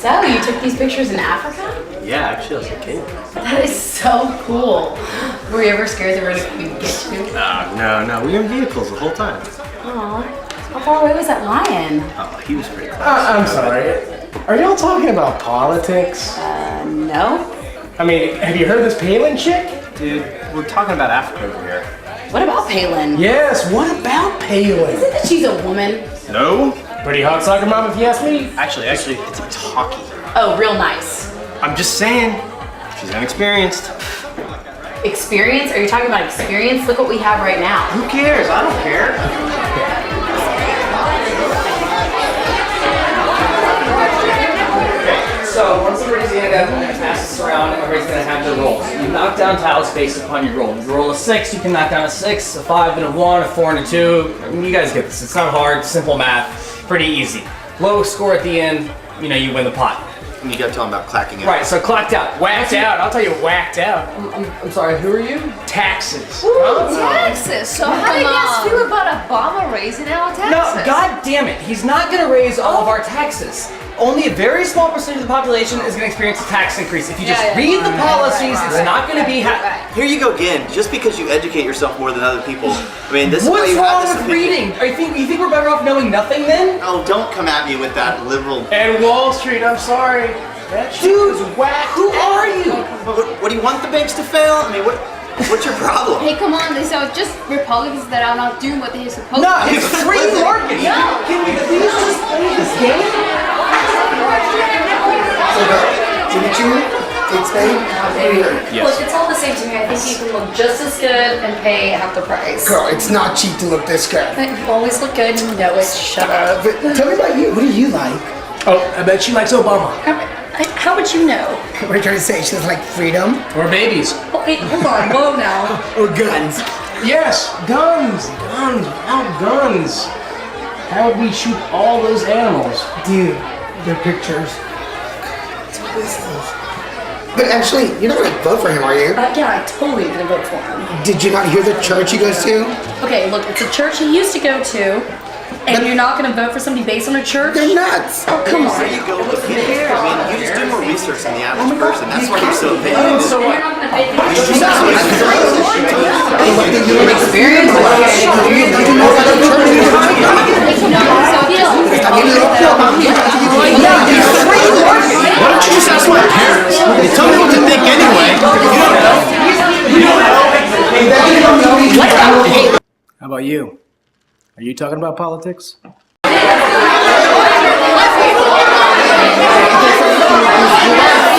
So, you took these pictures in Africa? Yeah, actually, I was a kid. That is so cool. Were you ever scared they were going to get you? No, we were in vehicles the whole time. Aw. How far away was that lion? Oh, he was pretty close. I'm sorry. Are y'all talking about politics? No. I mean, have you heard this Palin chick? Dude, we're talking about Africa over here. What about Palin? Yes, what about Palin? Isn't that she's a woman? No? Pretty hot soccer mom if you ask me. Actually, it's a talkie. Oh, real nice. I'm just saying, she's inexperienced. Experience? Are you talking about experience? Look what we have right now. Who cares? I don't care. So once everybody's in, I'm going to pass this around and everybody's going to have their rolls. You knock down tiles based upon your roll. If you roll a 6, you can knock down a 6, a 5 and a 1, a 4 and a 2. I mean, you guys get this. It's not hard, simple math, pretty easy. Low score at the end, you know, you win the pot. And you gotta tell him about clacking out. Right, so clacked out. Whacked out. I'll tell you, whacked out. I'm sorry, who are you? Taxes. Taxes. So how do you guys feel about Obama raising our taxes? No, god damn it. He's not going to raise all of our taxes. Only a very small percentage of the population is going to experience a tax increase. If you just read the policies, it's not going to be... Here you go again. Just because you educate yourself more than other people, I mean, this is why What's you have wrong this with opinion. reading? You think we're better off knowing nothing then? Oh, don't come at me with that liberal... And Wall Street, I'm sorry. That shit was whacked. Who are you? What do you want the banks to fail? I mean, what's your problem? Hey, come on, these are just Republicans that are not doing what they're supposed No, to do. it's free market. No. Can we please just play this game? Didn't you take Spain? Yes. Look, it's all the same to me. I think you can look just as good and pay half the price. Girl, it's not cheap to look this good. But you always look good and you know it. Shut up. But tell me about you. What do you like? Oh, I bet she likes Obama. How would you know? What are you trying to say? She doesn't like freedom? Or babies. Oh, wait, hold on. Whoa now. Or guns? Yes, guns. Without guns. How would we shoot all those animals? Dude, their pictures. What is this? But actually, you're not gonna vote for him, are you? Yeah, I totally am gonna vote for him. Did you not hear the church he goes to? Okay, look, it's a church he used to go to, and you're not gonna vote for somebody based on a church? They're nuts. Oh, come on. There you go with it. I mean, you just do more research than the average person. That's why you're so opinionated. So what? You're not gonna pay What did you experience. know about the Why don't you just ask my parents? They tell me what to think anyway. How about you? Are you talking about politics? Yes.